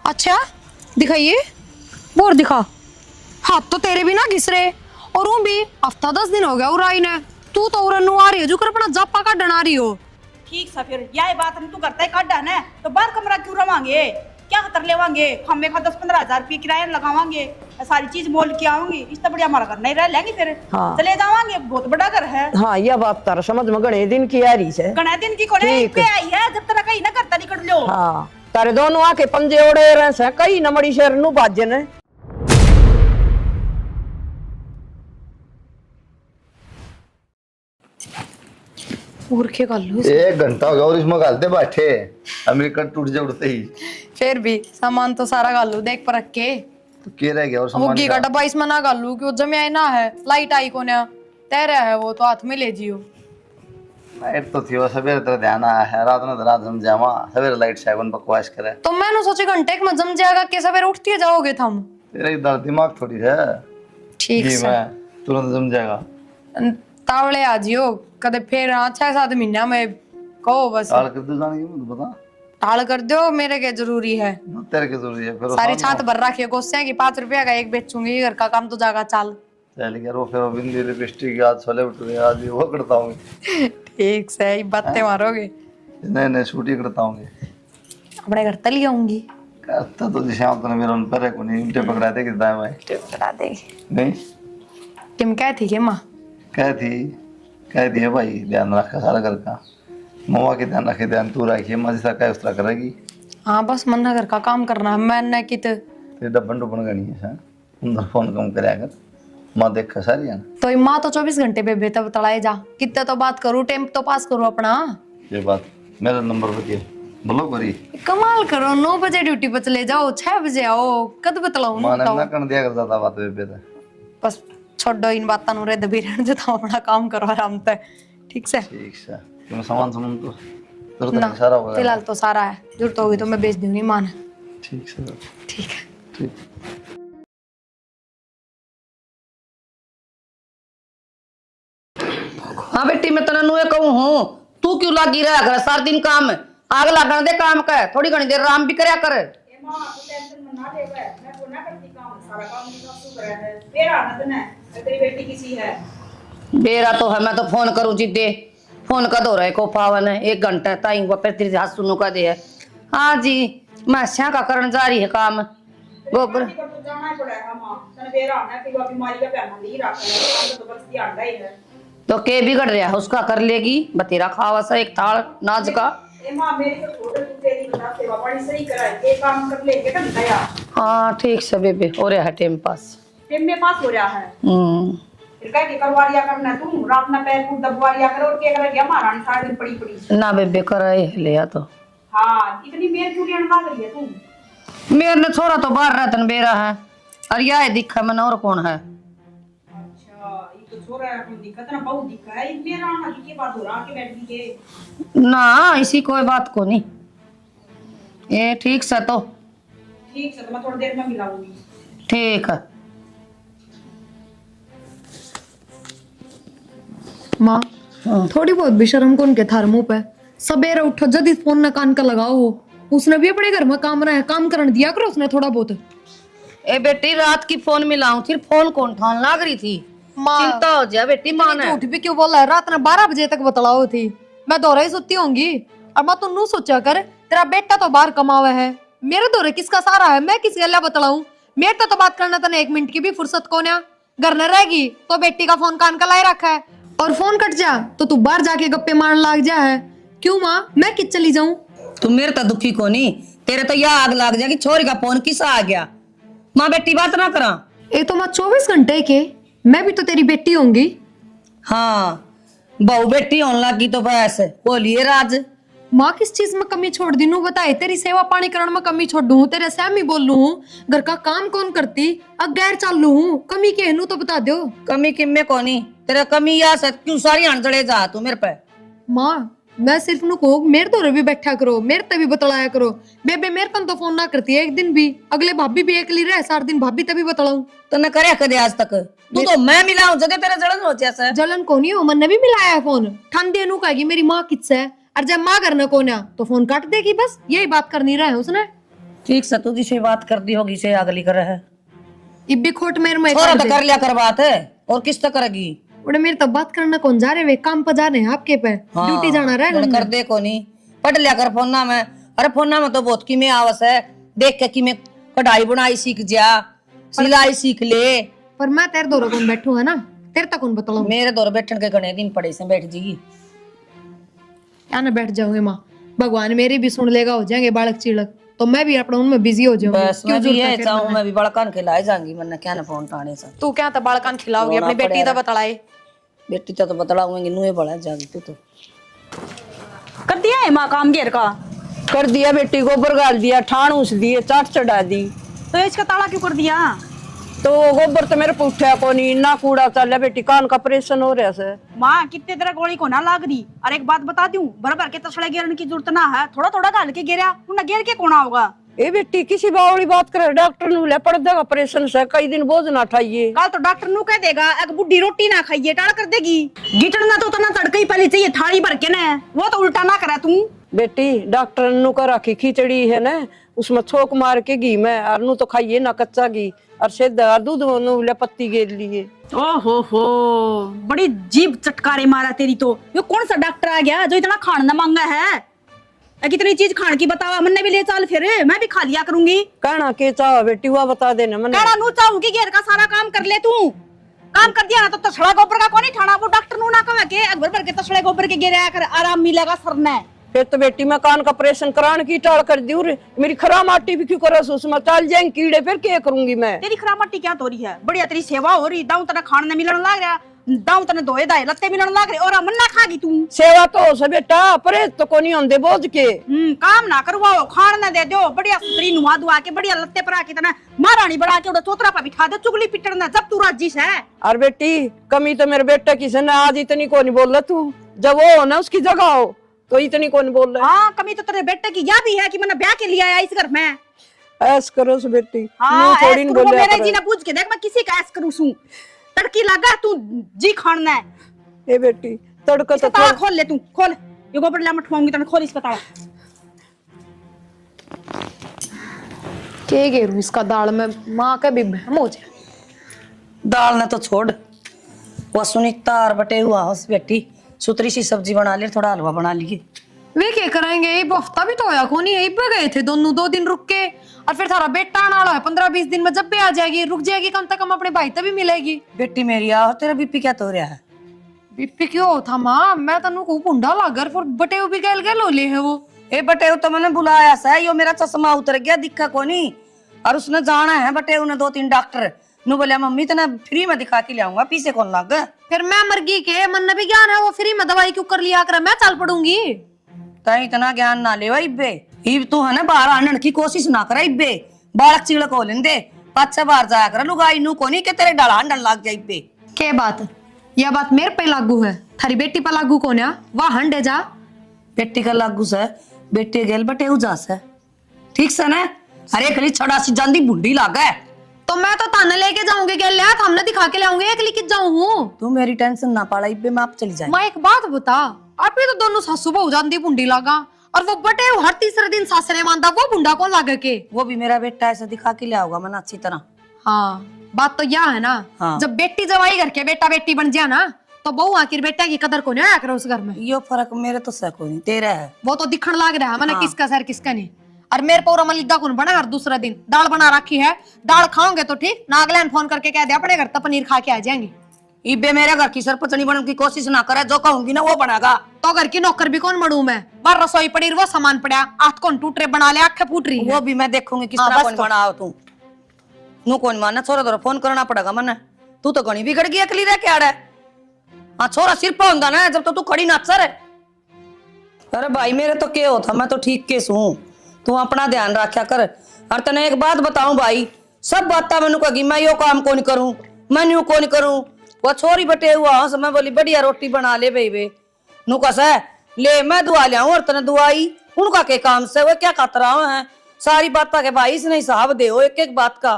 अच्छा दिखाइए, और दिखा। हाथ तो तेरे भी ना घिस रहे, और वो भी हफ्ता 10 दिन हो गया उराई ने। तू तो उरनु आ रही है जो कर अपना जापा का डना रही हो। ठीक सा फिर यह बात नहीं तू करता है काटा ना तो बाहर कमरा क्यों रवांगे, क्या खतर लेवांगे, हमें का 10-15 हजार रुपये किराया लगावांगे, सारी चीज मोल के आऊंगी, इससे बढ़िया हमारा घर नहीं रह लेंगे फिर। हाँ। चले जावांगे, बहुत बड़ा घर है। हाँ यह बात तारा समझ में गणे दिन की आ रही है। गणा दिन की कोने ठीक। पे आई है, जब तक कहीं ना करता निकल लो। हाँ तारे दोनों आके पंजे ओढ़े रहे से कई नमड़ी शहर नु बाजन है। मूर्खे कर लो। 1 घंटा हो गया और इसमें गालते बैठे, अमेरिका टूट जा उड़ते ही। फिर भी सामान तो सारा गालू देख पर रख के। तो क्या रह गया और वो सामान घी का का? डब्बा इसमें ना गालू क्यों जमे ना है, लाइट आई को ना तेरा है वो तो हाथ में ले जियो। लाइट तो थी वो सवेरे तेरा ध्यान आया है, रात में रात जम जावा सवेरे लाइट साइवन बकवास करे। तो मैंने सोचे घंटे में जम जाएगा, कैसा फिर उठती है जाओगे थम। तेरा इधर दिमाग थोड़ी है। ठीक जी से मैं तुरंत जम जाएगा। तावड़े आ जियो कदे फिर 6-7 महीना में कहो बस। टाल कर दो जाने की मुझे बता। टाल कर दो, मेरे के जरूरी है। तेरे की जरूरी है फिर सारी छात भर रखी है गोस्से की, 5 रुपया का एक बेचूंगी, घर का काम तो जागा चाल। चल यार वो फिर बिंदी लिपस्टिक आज छोले भटूरे आज वो करता हूँ। ठीक से ही बातें मारोगे। नए नए शूटी करता हूँ। अपने घर तली आऊंगी। करता तो जिसे आप तो मेरा उन पर है को नहीं उल्टे पकड़ा दे कितना है भाई। बता दे नहीं तुम क्या थी के माँ कह दी है भाई, ध्यान रखा सारा घर का। मवा के ध्यान रखे, ध्यान तू रखिए, मजी सा क्या उस तरह करेगी। हाँ बस मन घर का काम करना है, मैंने कित तेरे डब्बन डुब्बन गनी है सर, अंदर फोन कम करे अगर माँ देख सारी है ना। तो ये माँ तो 24 घंटे पे बेहतर तड़ाए जा, कितने तो बात करूँ, टेम तो पास करूँ अपना। ये बात मेरा नंबर बतिए बोलो करी। कमाल करो, 9 बजे ड्यूटी पे चले जाओ, 6 बजे आओ, कद बतलाऊं माँ ने ना कर दिया करता था बात बेबे तो। बस छोड़ो इन बातों नु, रे दबी रहने देता हूं, अपना काम करो आराम से। ठीक से ठीक से तुम सामान सुन तो जरूरत ना, नहीं सारा होगा। फिलहाल तो सारा है, जरूरत होगी तो मैं बेच दूंगी मान। ठीक से ठीक है। ठीक। हाँ बेटी मैं तेना नुए कहूँ हूँ, तू क्यों लागी रहा घर सारा दिन काम है, आग लगने दे काम का, थोड़ी घनी देर आराम भी करया कर। बेरा तो है, मैं तो फोन करूँ जिद्दे फोन का दो रहे को पावन है 1 घंटा ताई वो पे तेरे हाथ सुनो का दे है। हाँ जी मैं श्या का करन जा रही है काम गोबर। तो के बिगड़ रहा है उसका कर लेगी, बतेरा खावा सा एक थाल नाज का। हाँ ठीक से बेबे हो रहा है टाइम पास। पास हो रहा है। फिर कह के करवारिया करना तुम रात ना पैर को दबवारिया करो और के करेगी हमारा सारा दिन पड़ी पड़ी ना बेबे करे लिया तो। हाँ इतनी मेर क्यों लेने लग रही है तुम। मेरे ने छोरा तो बाहर रहता बेरा है, और यह है दिखा मन और कौन है। अच्छा ये तो छोरा है, कोई दिक्कत ना बहुत दिक्कत है, ये मेरा आना की बात हो रहा के बैठ के ना इसी कोई बात को नहीं, ये ठीक से तो ठीक से तो मैं थोड़ी देर में मिलाऊंगी। ठीक है। माँ थोड़ी बहुत भी शर्म कौन के थार मुंह पे, सबेरे उठो जल्दी फोन न कान का लगाओ, उसने भी अपने घर में काम रहा है, काम करने दिया करो उसने थोड़ा बहुत। ए बेटी रात की फोन मिलाऊं फिर फोन कौन ठान लाग रही थी, चिंता हो जाए बेटी मां ने। झूठ भी क्यों बोला है, रात ने 12 बजे तक बतलाओ थी, मैं दौरे ही सुती होंगी। और मैं तो नू सोचा कर तेरा बेटा तो बाहर कमावा है, मेरे दौरे किसका सारा है, मैं किस गला बतलाऊं, मेरे तो बात करना तने 1 मिनट की भी फुर्सत को ना, घर न रहेगी तो बेटी का फोन कान का लाए रखा है, और फोन कट जा तो तू बाहर जाके गप्पे मारने लग जा है। क्यों माँ मैं किस चली जाऊं। तू मेरे तो दुखी को नहीं, तेरे तो यह आग लग जाएगी छोरी का फोन किसा आ गया, माँ बेटी बात ना करा। ये तो माँ 24 घंटे के, मैं भी तो तेरी बेटी होंगी। हाँ बहू बेटी होने लगी तो बस बोलिए राज। माँ किस चीज में कमी छोड़ दी नू बताए, तेरी सेवा पानी करण में कमी छोड़ दूं, तेरे सहमी बोलू हूँ, घर का काम कौन करती अब गैर चालू हूँ, कमी के नू तो बता दो। कमी किम्मे को नहीं, तेरा कमी या सत क्यों सारी हंसड़े जा तू मेरे पे। माँ मैं सिर्फ नु को मेरे तो भी बैठा करो, मेरे ते भी बतलाया करो, बेबे मेरे कन तो फोन ना करती है एक दिन भी, अगले भाभी भी एकली रहे सारा दिन, भाभी तभी बतलाऊं तूने करे कदे आज तक, तू तो मैं मिलाऊं जदे तेरे जलन हो जैसे। जलन को नहीं हो, मन भी मिलाया है फोन, ठंडे नू कहेगी मेरी माँ किस है, और जब माँ करना को ना तो फोन काट देगी, बस यही बात करनी रहे उसने। ठीक से तू जिसे बात कर दी होगी से अगली करे है इब्बी खोट मेरे में छोरा तो कर लिया कर बात है और किस तो करेगी उड़े मेरे तो बात करना कौन जा रहे वे काम पर जा रहे हैं आपके पे हाँ, ड्यूटी जाना रहा मैंने कर दे को नहीं पढ़ लिया कर फोना में। अरे फोना में तो बहुत की में आवस है देख के कि मैं कढ़ाई बुनाई सीख जा सिलाई सीख ले। पर मैं तेरे दौरा कौन बैठू है ना तेरे तक कौन बतलाऊं मेरे दौर बैठन के घने दिन पड़े से बैठ जी क्या ना बैठ जाऊंगे माँ भगवान मेरी भी सुन लेगा हो जाएंगे बालक चिड़क तो मैं भी अपना उनमें बिजी हो जाऊंगी बस मैं भी ये चाहूं मैं भी बड़कान खिलाए जाऊंगी मैंने क्या ना फोन टाणे से तू क्या था बालकान खिलाओगी अपनी बेटी का बतलाए बेटी तो बतलाऊंगी नुए बड़ा जागी तू तो कर दिया है माँ काम घेर का? कर दिया बेटी गोबर गाल दिया ठाण उस दिए चाट चढ़ा दी। तो इसका ताला क्यों कर दिया? तो गोबर तो मेरे पुठ्या को नहीं ना कूड़ा चल बेटी कान का ऑपरेशन हो रहा है। माँ कितने तरह गोली को ना लाग रही। और एक बात बता दूं भर भर के तसड़े घेरने की जरूरत ना है थोड़ा थोड़ा गाल के घेरा उन्हें घेर के कोना होगा। ए बेटी किसी बावली बात करे डॉक्टर ने ले पड़ देगा ऑपरेशन से कई दिन बोझ ना उठाइए। कल तो डॉक्टर नु कह देगा एक बुढ़ी रोटी ना खाइए टाल कर देगी। गिटना तो तना तड़के ही पहले चाहिए थाली भर के ना वो तो उल्टा ना करे तू। बेटी डॉक्टर नु कर रखी खिचड़ी है ना उसमें छोक मार के घी में और नु तो खाइए ना कच्चा घी और सेधा दूध नु ले पत्ती गेर लिए। ओहो हो बड़ी जीभ चटकारे मारा तेरी तो। ये कौन सा डॉक्टर आ गया जो इतना खान ना मांगा है? कितनी चीज खान की बतावा मैंने भी ले चल फिर मैं भी खा लिया करूंगी। कहना के चाह बेटी हुआ बता देना मैंने कहना नू चाहूं कि घेर का सारा काम कर ले तू काम कर दिया ना तो तसड़ा गोबर का कौन ठाना वो डॉक्टर नू ना कहे के अकबर भर के तसड़े गोबर के घेरा कर आराम मिलेगा सरने। फिर तो बेटी मैं कान का ऑपरेशन कराने की टाल कर दी मेरी खराब माटी भी क्यों करो उसमें चल जाएंगे कीड़े फिर क्या करूंगी मैं। तेरी खराब मट्टी क्या तो रही है बढ़िया तेरी सेवा हो रही दाऊ तना खाने मिलने लग रहा दाऊ तने धोए दाए लत्ते मिलने लग रहे और मन्ना खागी तू। सेवा तो हो से बेटा परहेज तो कोनी होंदे बोझ के काम ना करवाओ खान ना दे दो बढ़िया सुतरी नुआ दुआ के बढ़िया लत्ते पर आके तना महारानी बड़ा के उड़ा चोतरा पर बिठा दे चुगली पिटना जब तू राजी से। और बेटी कमी तो मेरे बेटा की से ना आज इतनी को नहीं बोल रहा तू जब वो हो ना उसकी जगह हो तो इतनी को नहीं बोल रहा। हाँ कमी तो तेरे बेटे की यह भी है कि मैंने ब्याह के लिए आया इस घर में। ऐस करो से बेटी हाँ थोड़ी नहीं बोल मेरे जी ने पूछ के देख मैं किसी का ऐस करूं सू तड़की लगा तू जी खाना है। ए बेटी तड़का तो ताला खोल ले तू खोल ये गोबर ले मठवाऊंगी तने खोल इसका ताला। के घेरू इसका दाल में माँ का भी बहम हो जाए। दाल ने तो छोड़ वो सुनीता और बटे हुआ उस बेटी सुतरी सी सब्जी बना ले थोड़ा हलवा बना लिए। वे क्या करेंगे ये हफ्ता भी तो होया को नहीं यही पे गए थे दोनों 2 दिन रुक के और फिर थारा बेटा आने वाला है 15-20 दिन में जब भी आ जाएगी रुक जाएगी कम से कम अपने भाई तक भी मिलेगी। बेटी मेरी आ तेरा बीपी क्या तो रहा है? बीपी क्यों था माँ मैं तनु को पुंडा लागर फिर बटे भी गैल गैल हो ले है वो। ए बटे तो मैंने बुलाया सा यो मेरा चश्मा उतर गया दिखा को नहीं और उसने जाना है बटे उन्हें 2-3 डॉक्टर नु बोलिया मम्मी तना फ्री में दिखा के लाऊंगा पीछे कौन लग फिर मैं मरगी के मन भी ज्ञान है वो फ्री में दवाई क्यों कर लिया कर मैं चल पड़ूंगी। तई इतना ज्ञान ना ले इब्बे इब तू है ना बाहर आने की कोशिश ना कर इब्बे बालक चिड़क हो लेंदे पाछे बाहर जाया कर लुगाई नु कोनी के तेरे डलान डल लग जाई पे। के बात यह बात मेरे पे लागू है थारी बेटी पे लागू कौन है वह हंडे जा बेटी का लागू से बेटे गेल बटे उजास है ठीक से ना अरे खली छड़ा सी जांदी बुंडी लागा है तो मैं तो ताने लेके जाऊंगी क्या लिया हमने दिखा के लाऊंगी एक लेके जाऊं हूं। तू मेरी टेंशन ना पाड़ा इब्बे मैं आप चली जाए। मैं एक बात बता आप तो दोनों सासू बहू जानती बुंडी लागा और वो बटे हर तीसरे दिन सासरे मानता वो बुंडा कौन लागे के वो भी मेरा बेटा ऐसा दिखा के लिया होगा मैंने अच्छी तरह। हाँ बात तो यह है ना हाँ। जब बेटी जवाई घर के बेटा बेटी बन जाए ना तो बहू आखिर बेटा की कदर को नहीं आया करो उस घर में। यो फर्क मेरे तो सको नहीं तेरा है वो तो दिखण लाग रहा है मैंने हाँ। किसका सर किसका नहीं और मेरे पौरा मलिदा कौन बना हर दूसरा दिन दाल बना रखी है दाल खाओगे तो ठीक नागलैंड फोन करके कह दे अपने घर तो पनीर खा के आ जाएंगे। इब्बे मेरे घर की सरपंचनी बनने की कोशिश ना करे जो कहूंगी ना वो बनेगा। तो घर की नौकर भी कौन बनूं मैं बार रसोई पड़ी वो सामान पड़ा आठ कौन टूट रहे बना ले आंखें फूट रही वो भी मैं देखूंगी किस हाँ, तरह बस कौन तो। बनाओ तू नु कौन माना छोरा तोरा फोन करना पड़ेगा मने तू तो घणी बिगड़ गई अकली रह के आड़े। हाँ छोरा सिर पे होंदा ना जब तो तू खड़ी नाच रे। अरे भाई मेरे तो क्या होता मैं तो ठीक के सूं तू अपना ध्यान रखा कर। और तने एक बात बताऊं भाई सब बात मैनू कही मैं यो काम कौन करूं मैं यूं कौन करूं वो छोरी बटे हुआ हंस मैं बोली बढ़िया रोटी बना ले बेबे नु कस ले मैं दुआ लियाऊं और तने दुआई उनका के काम से वो क्या खतरा है सारी बात के भाई इसने हिसाब दे एक एक बात का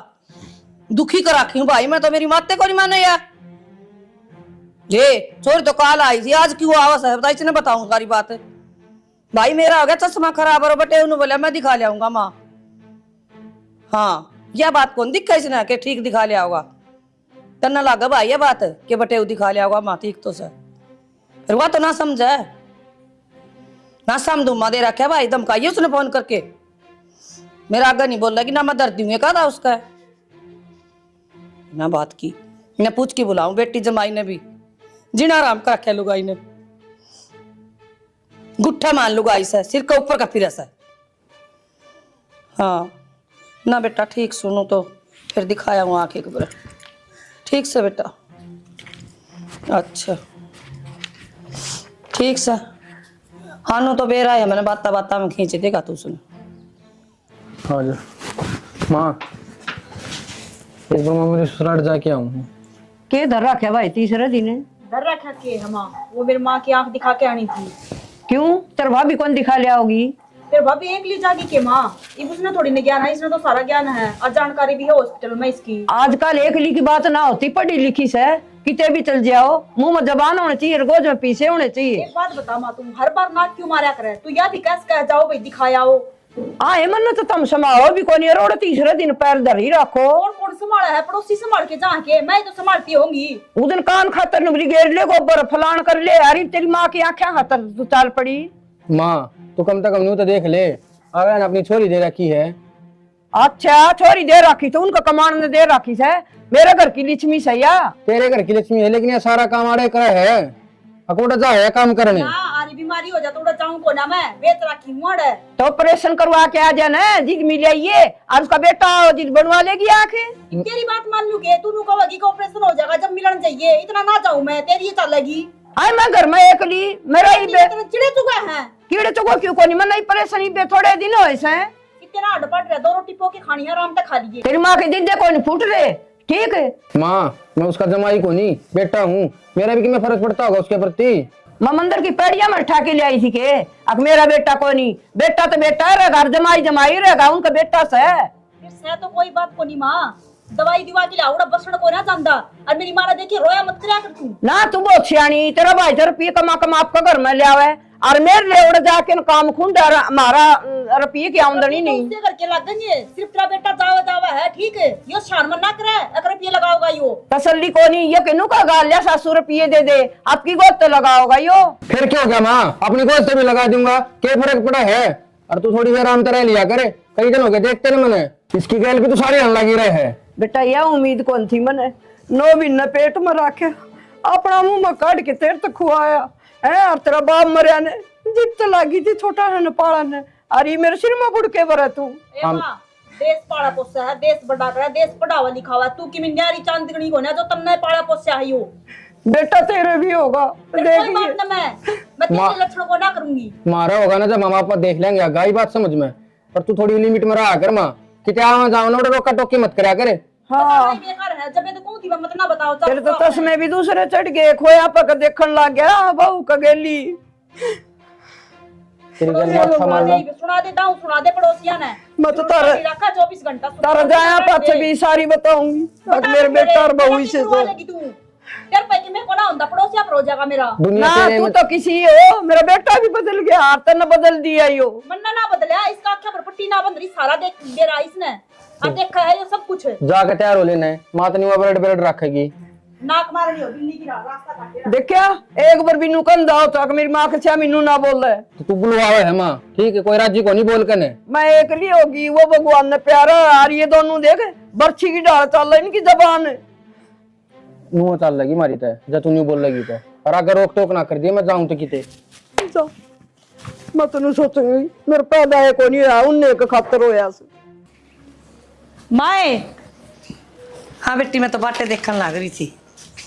दुखी कर रखी हूँ भाई मैं तो मेरी माते को नहीं माने यार जे छोरी तो काल आई थी आज क्यों आवाज है बता इसने बताऊं सारी बात भाई मेरा हो गया चश्मा खराब है बटे उन्होंने बोला मैं दिखा लियाऊंगा माँ हाँ यह बात कौन दिखा इसने के ठीक दिखा लिया होगा तन्ना लागा भाई ये बात के बटे दिखा लिया होगा माँ ठीक तो सर फिर वह तो ना समझे ना समझू माँ दे रखा भाई धमकाइए उसने फोन करके मेरा आगे नहीं बोल रहा कि ना मैं दर्द दूंगा कहा था उसका ना बात की मैं पूछ के बुलाऊं बेटी जमाई ने भी जिना आराम का रखा लुगाई ने गुट्ठा मान लुगाई से सिर के ऊपर का फिरस है हाँ ना बेटा ठीक सुनो तो फिर दिखाया हूँ आंखें के ठीक से बेटा अच्छा ठीक से हाँ नो तो बेरा है मैंने बाता बाता में खींचे देखा तू सुन हाँ जी माँ एक बार मैं मेरे ससुराल जाके आऊँ के धर रखे भाई तीसरे दिन है? डर रखा के हम वो मेरी माँ की आंख दिखा के आनी थी। क्यों तेरे भाभी कौन दिखा लिया होगी? फिर भाभी एक ली जागी के माँ अब उसने थोड़ी ना ज्ञान है इसने तो सारा ज्ञान है और जानकारी भी है हॉस्पिटल में इसकी। आजकल एक ली की बात ना होती पढ़ी लिखी से किते भी चल जाओ मुंह में जबान होने चाहिए गोज में पीछे होने चाहिए। एक बात बता माँ तुम हर बार नाक क्यों मारा करे तू या भी कैसे कह जाओ भाई दिखाया हो हाँ मन तो तुम संभालो भी कौन रोड तीसरे दिन पैर धर ही रखो और कौन संभाला है पड़ोसी संभाल के जा के मैं तो संभालती होंगी। उस दिन कान खातर नुबरी गेर ले गोबर फलान कर ले यार तेरी माँ की आंखें खातर तू चाल पड़ी। माँ तू कम से कम न्यू तो देख ले अगर अपनी छोरी दे रखी है। अच्छा छोरी दे रखी तो उनका कमान ने दे रखी है मेरे घर की लक्ष्मी सैया तेरे घर की लक्ष्मी है लेकिन ये सारा काम आड़े करे है अकोटा जा है काम करने आरी बीमारी हो जाता जाऊं को ना मैं वेत राखी मुड़ तो ऑपरेशन करवा के आ जाना जिद मिल जाइए और उसका बेटा जिद बनवा लेगी आंखें। तेरी बात मान लू के तू नु कहोगी कि ऑपरेशन हो जाएगा जब मिलन चाहिए इतना ना जाऊं मैं तेरी ये चलेगी। आए मैं घर में एक ली मेरा ही बे चिड़े चुका है कीड़े चुको क्यों कोनी मैं नहीं परेशान ही बे थोड़े दिन हो ऐसे इतना हड पट रहा दो रोटी पो के खानी आराम तक खा लीजिए। तेरी माँ के दिन कोई नहीं फूट रहे ठीक है माँ मैं उसका जमाई को नहीं बेटा हूँ मेरा भी कितना फर्क पड़ता होगा उसके प्रति। मैं मंदिर की पेड़िया में उठा के ले आई थी के अब मेरा बेटा को नहीं बेटा तो बेटा रहेगा जमाई जमाई रहेगा उनका बेटा से तो कोई बात को नहीं माँ दवाई दिवा के लाउड़ा बसड़ को ना जानदा और मेरी माँ ने देखी रोया मत करया कर तू ना तू बहुत सियानी तेरा भाई रुपये कमा कमा आपका घर में ले आवे और मेरे ले उड़ जाके काम खुंडा हमारा रुपये की आमदनी नहीं उससे करके लगेंगे सिर्फ तेरा बेटा जावा जावा है ठीक है यो शान मन ना करे अगर रुपये लगाओगा यो तसल्ली को नहीं ये किन्नू का गाल लिया 700 रुपये दे आपकी गोद तो लगाओगा यो फिर क्या हो गया माँ अपनी गोद से भी लगा दूंगा क्या फर्क पड़ा है और तू थोड़ी देर आराम तरह लिया करे कई दिन हो गए देखते ना मैंने इसकी गैल भी तो सारी हल लगी रहे है बेटा यह उम्मीद कौन थी मैंने नो भी न पेट में रखे अपना मुंह में काट के तेरे तक खुआया है और तेरा बाप मरिया ने जित लगी थी छोटा है न पाला ने अरे मेरे सिर में बुड़ के बरा तू देश पाड़ा पोसा है देश बड़ा कर देश पढ़ावा लिखावा तू की मिन्यारी चांदनी को ना जो तन्ने पाड़ा पोसा है यो बेटा तेरे भी होगा कोई बात ना मैं तेरे लक्षणों को ना करूंगी मारा होगा ना जब मामा पापा देख लेंगे गाई बात समझ में पर तू थोड़ी लिमिट में रहा कर माँ कि क्या जाओ ना रोका टोकी मत करा करे। हाँ बेकार है जब ये तो कौन थी मत ना बताओ तेरे तो तस्मे भी दूसरे चढ़ गए खोया पक देखने लग गया बहू का गेली तेरी गल में अच्छा मानना सुना दे पड़ोसिया ने मैं तो तारा 24 घंटा तारा जाया पाछे भी सारी बताऊंगी अब मेरे बेटा और बहू से तो तेरे पैके में कोना होंदा पड़ोसिया पर हो जाएगा मेरा ना तू तो किसी हो मेरा बेटा भी बदल गया हाथ न बदल दिया यो मन्ना ना बदला इसका आंखें पर पट्टी ना बंद रही सारा देख दे रहा इसने अब देखा है ये सब कुछ जाके तैयार हो लेना है माँ तो नहीं ब्रेड ब्रेड रखेगी नाक मारनी हो बिल्ली की रास्ता काटे देखा एक बार भी नुकंदा हो तो मेरी माँ के 6 महीनू ना बोल रहे तो तू बुलवावे है माँ ठीक है कोई राजी को नहीं बोल कने मैं एक ली होगी वो भगवान ने प्यारा और ये दोनों देख बर्छी की डाल चल रही इनकी जबान मुँह चल लगी मारी तय जब तू नहीं बोल लगी तो और अगर रोक टोक ना कर दिया मैं जाऊं तो किते मैं तेन सोचूंगी मेरे पैदा है को नहीं रहा उन्ने एक खातर होया माए हाँ बेटी मैं तो बाटे देखने लग रही थी।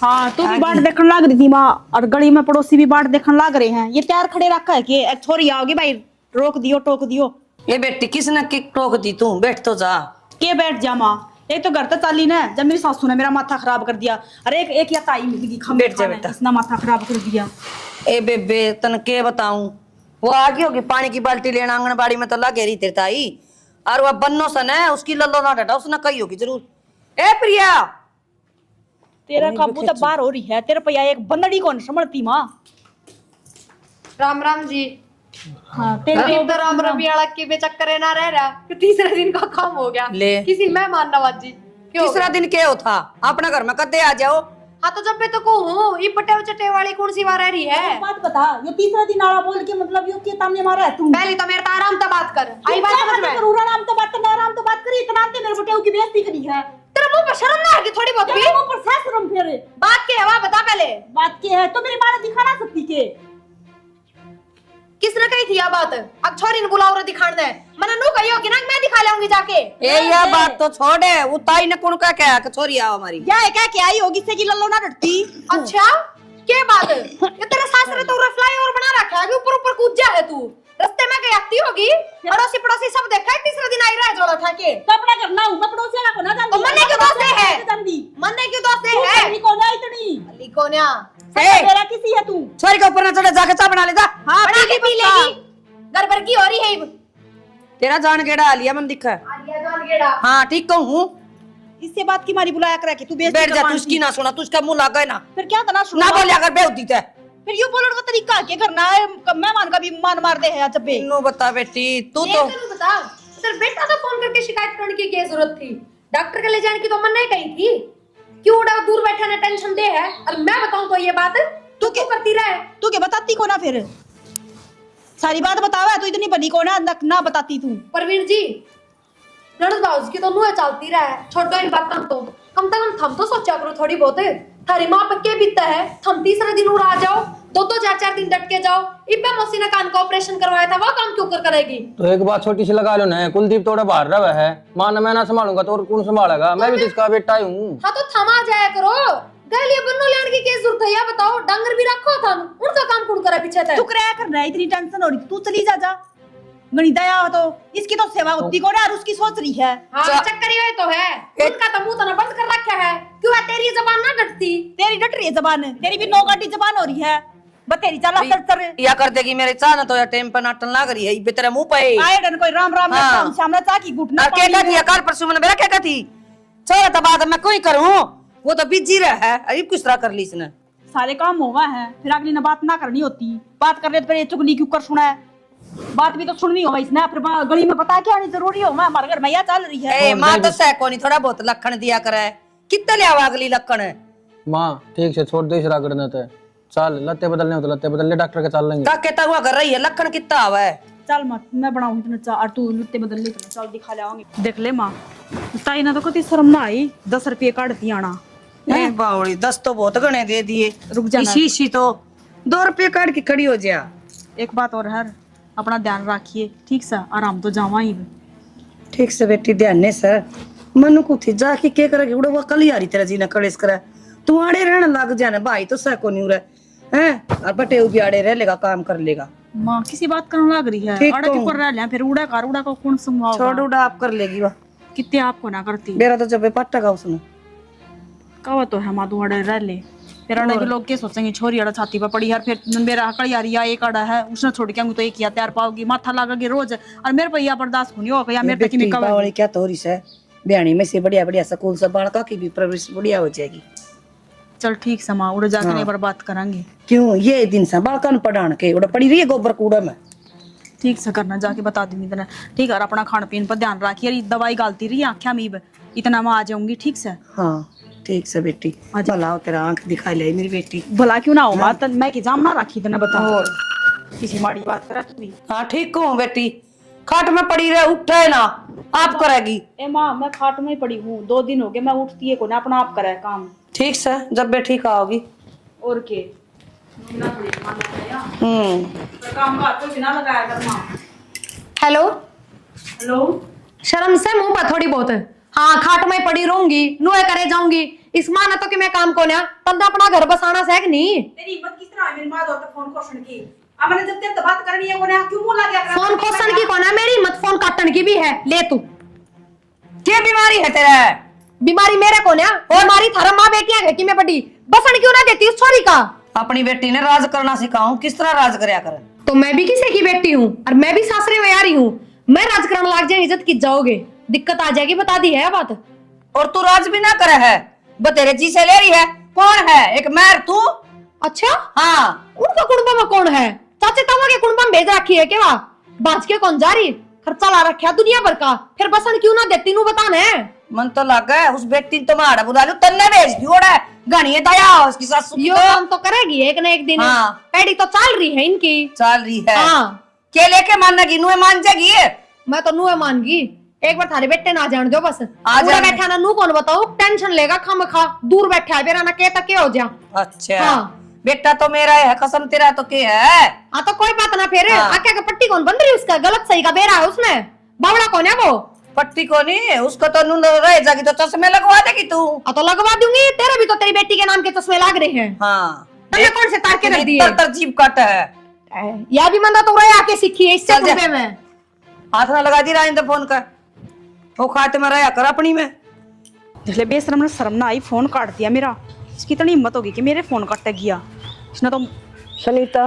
हाँ तू भी बाट देखने लग रही थी माँ और गली में पड़ोसी भी बाट देखने लग रहे हैं ये तैयार खड़े रखा है कि एक छोरी आओगी भाई रोक दियो टोक दियो। ये बेटी किसने किक टोक दी तू बैठ तो जा के बैठ जा माँ एक तो घर तो चाली ना जब मेरी सासू ने मेरा माथा खराब कर दिया अरे एक या ताई मिल गई बैठ जा बेटा इसने माथा खराब कर दिया। ए बेबे तन के बताऊं वो आ गई होगी पानी की बाल्टी लेना आंगनबाड़ी में तो लगे रही तेरी ताई और वह बन्नो सन है उसकी लल्लो ना डटा उसने कही होगी जरूर ए प्रिया तेरा काबू तो बाहर हो रही है तेरे पैया एक बंदड़ी कौन समझती माँ। राम राम जी। हाँ तेरी तो राम रबियाला के बेचक्कर है ना रह रहा कि तीसरे दिन का काम हो गया ले। किसी मेहमान नवाजी क्यों तीसरा दिन क्या हो था अपना घर में कदे आ जाओ। हाँ तो जब मैं तो कहूँ ये पटे चटे वाली कौन सी बार रह रही है एक बात बता, ये तीसरा दिन आड़ा बोल के मतलब यो के तामने मारा है तू। पहले तो मेरे तो आराम से बात कर आई बात समझ में जरूर आराम तो बात करना, आराम तो बात करी, इतना ते मेरे बटेऊ की बेइज्जती करी है। तेरा मुंह पे शर्म ना आती थोड़ी बहुत भी तेरे मुंह पर से शर्म फिर बात की है वहाँ बता पहले बात के है तो मेरी मां ने दिखा ना सकती के। किसने कही थी यह बात अब छोरी ने बुलाओ रे दिखाने दे मैंने नु कही होगी ना मैं दिखा लाऊंगी जाके ए यह बात तो छोड़ है उताई ने कौन का क्या कि छोरी आओ हमारी क्या है क्या आई होगी से की लल्लो ना डरती। अच्छा क्या बात ये तेरे सास ने तो फ्लाईओवर बना रखा है कि ऊपर ऊपर कूद जा है तू रास्ते में गई आती होगी अड़ोसी पड़ोसी सब देखा है तीसरे दिन आई रहा है जोड़ा उठा के तो अपना करना हूं, मैं पड़ोसी को ना जानती। तो मन्ने क्यों दोस्त है जानती मन्ने क्यों दोस्त है तेरी को ना इतनी लिकोन्या तेरा किसी है तू। छोरी के ऊपर ना चढ़े जाके चाय बना ले जा। हाँ बना के पी लेगी गड़बड़ की हो रही है तेरा जान केड़ा आ लिया मन दिखा। आलिया जान गेड़ा हाँ ठीक कहूँ इससे बात की मारी बुलाया करा के तू बेइज्जती बैठ जा कर तू इसकी ना सुना तू इसका मुंह लगा ना फिर क्या करना ना बोलिया कर बेउद्दी ते फिर यूं बोलने का तरीका क्या करना है, मेहमान का भी मान मार दे है जब भी। नो बता बेटी तू ये तो तू बता तेरे बेटा तो फोन करके शिकायत करने की क्या जरूरत थी डॉक्टर के ले जाने की तो मन नहीं कही थी क्यों उड़ा दूर बैठा ने टेंशन दे है और मैं बताऊं तो ये बात तू क्यों करती रहे तू क्या बताती को ना फिर सारी बात बतावा तू इतनी बनी को ना बताती तू। परवीन जी ननद बाबू की तो नुह चलती रहे छोटो इन बात कम से कम थम तो सोचा करो थोड़ी बहुत थारी माँ पक्के बीतता है थम तीसरे दिन उड़ा जाओ दो चार दिन डट के जाओ इब्बे मौसी ने कान का ऑपरेशन करवाया था वह काम क्यों करेगी तो एक बात छोटी सी लगा लो ना कुलदीप थोड़ा बाहर रहा है मां मैं ना संभालूंगा तो और कौन संभालेगा मैं भी तो इसका बेटा ही हूँ। हाँ तो थमा जाया करो गलिए बन्नो लेने की क्या जरूरत है या बताओ डंगर भी रखो थम उनका काम कौन करे पीछे तक तू कराया कर रहा है इतनी टेंशन हो रही तू चली जा गणी दया हो तो इसकी तो सेवा होती को और उसकी सोच रही है। हाँ चक्कर ये तो है उनका तो मुंह तो ना बंद कर रखा है क्यों है तेरी जबान ना डटती तेरी डट रही है जबान तेरी भी नौगाटी जबान हो रही है बतेरी चला चल या कर देगी मेरे चाह ना तो या टाइम पर नाटन लग रही है इबे तेरे मुंह पे आए डन कोई राम राम हाँ। राम सामने चाकी घुटना क्या कहती है कल परसों मैंने मेरा क्या कहती छोड़ तो बात मैं कोई करूं वो तो बिजी रहा है अभी किस तरह कर ली इसने सारे काम होगा है फिर अगली ने बात ना करनी होती बात कर रहे तो फिर ये चुगली क्यों कर सुना है बात भी तो सुननी होगा इसने फिर गली में पता क्या नहीं जरूरी हो मैं हमारे घर में यह चल रही है। ए मां तो सह को नहीं थोड़ा बहुत लखन दिया करे कितने ले आवा अगली लखन माँ ठीक से छोड़ दे इस रागड़ ने तो चल लत्ते बदलने हो तो लत्ते बदल ले डॉक्टर के चल लेंगे का कहता हुआ कर रही है लखन कितना आवा है चल मत मैं बनाऊं इतना चा और तू लुत्ते बदल ले चल दिखा ले आऊंगी देख ले मां ताई ना तो कति शर्म ना आई 10 रुपये काटती आना ए बावड़ी 10 तो बहुत गणे दे दिए रुक जाना इसी तो 2 रुपये काट के खड़ी हो जा। एक बात और है अपना ध्यान रखिए ठीक सा आराम तो जावा ही ठीक से बेटी ध्यान ने सर मनु को थी जाके के करेगी उड़ो वो कल ही आ रही तेरा जी ना कलेस करे तू आड़े रहने लग जाना भाई तो सह को नहीं रहा हैं और बटे भी आड़े रह लेगा काम कर लेगा मां किसी बात करने लग रही है ठीक अड़ा तो। क्यों कर रहा है फिर उड़ा का कौन संभाव छोड़ उड़ा आप कर लेगी वह कितने आपको ना करती मेरा तो जब पट्टा का उसने कवा तो है मां तू अड़े रह ले फिर अड़े के लोग क्या सोचेंगे छोरी अड़ा छाती पर पड़ी यार फिर मेरा हकड़ी आ रही है एक अड़ा है उसने छोड़ के आऊंगी तो एक ही तैयार पाओगी माथा लगेगी रोज और मेरे पे यह बर्दाश्त नहीं होगा या मेरे पे की कवा बावड़ी क्या तो रही है ब्याणी में से बढ़िया बढ़िया स्कूल से बालका की भी परवरिश बढ़िया हो जाएगी। चल ठीक समा उड़ जाके नहीं बात करेंगे क्यों ये दिन से बालकन पढ़ान के उड़ा पड़ी रही है गोबर कूड़ा में ठीक से करना जाके बता दूंगी इतना ठीक है और अपना खान पीन पर ध्यान रखिए दवाई गालती रही आँखें मीब इतना मैं आ जाऊंगी ठीक से। हाँ ठीक से बेटी भला तेरा आंख दिखा ले मेरी बेटी भला क्यों ना होगा तो मैं की जाम ना रखी इतना बता किसी माड़ी बात करा तू भी। हाँ ठीक हूँ बेटी खाट में पड़ी रहे उठे ना आप करेगी ए माँ मैं खाट में ही पड़ी हूँ 2 दिन हो गए मैं उठती है को ना अपना आप करे काम ठीक से जब बेटी का होगी और के काम का तो बिना लगाया कर माँ। हेलो हेलो शर्म से मुंह पर थोड़ी बहुत हाँ खाट में पड़ी रहूंगी नुए करे जाऊंगी इस माना तो कि मैं काम को ना तब अपना घर बसाना से नहीं तेरी हिम्मत किस तरह है मेरी माँ तो फोन क्वेश्चन की अब मैंने जब तक बात करनी है कोने क्यों मुंह लग गया फोन क्वेश्चन की कौन है मेरी मत फोन काटन की भी है ले तू क्या बीमारी है तेरा बीमारी मेरे को ना और हमारी थारा माँ बेटियां है कि मैं बड़ी बसन क्यों ना देती उस छोरी का अपनी बेटी ने राज करना सिखाऊं किस तरह राज करया करे तो मैं भी किसी की बेटी हूँ और मैं भी सासरे में आ रही हूँ मैं राज करने लग जाए इज्जत की जाओगे दिक्कत आ जाएगी बता दी है बात। और तू राज भी ना करे है बतेरे जी से ले रही है कौन है एक मैर तू अच्छा हाँ उनका कुटुंब में कौन है चाचे तवा के कुंडम भेज रखी है क्या बाज के कौन जा रही खर्चा ला रखा दुनिया भर का फिर बसन क्यों ना देती नू बताना है मन तो लगा है उस बेटी तो मारा बुला लू तन्ने भेज दी ओड़ा घनी दया उसकी सासू की यो काम तो करेगी एक ना एक दिन हाँ। पैड़ी तो चल रही है इनकी चल रही है हाँ के लेके मानेगी नुए मान जाएगी मैं तो नू मानगी एक बार थारे बेटे ना जान दो बस आ पूरा जाने। बैठा ना नू कौन बताओ टेंशन लेगा खम खा दूर बैठा है बेरा ना के तक के हो जा अच्छा हाँ। बेटा तो मेरा है कसम तेरा तो के है हाँ तो कोई बात ना फिर हाँ। आके का पट्टी कौन बन रही उसका गलत सही का बेरा है उसमें बावड़ा कौन है वो पट्टी को नहीं उसको तो नून रह जाएगी तो चश्मे लगवा देगी तू हाँ तो लगवा दूंगी तेरे भी तो तेरी बेटी के नाम के चश्मे लाग रहे हैं हाँ तन्ने कौन से तार के रख दिए तरजीब कट है या भी मंदा तो रहे आके सीखी है इससे चल जा। कुंबे में हाथ ना लगा दी राइंदे फोन कर वो खाते में रहा कर अपनी में इसलिए बेशरम ने शर्म ना आई फोन काट दिया मेरा इसकी इतनी हिम्मत होगी कि मेरे फोन कट गया इसने तो सनीता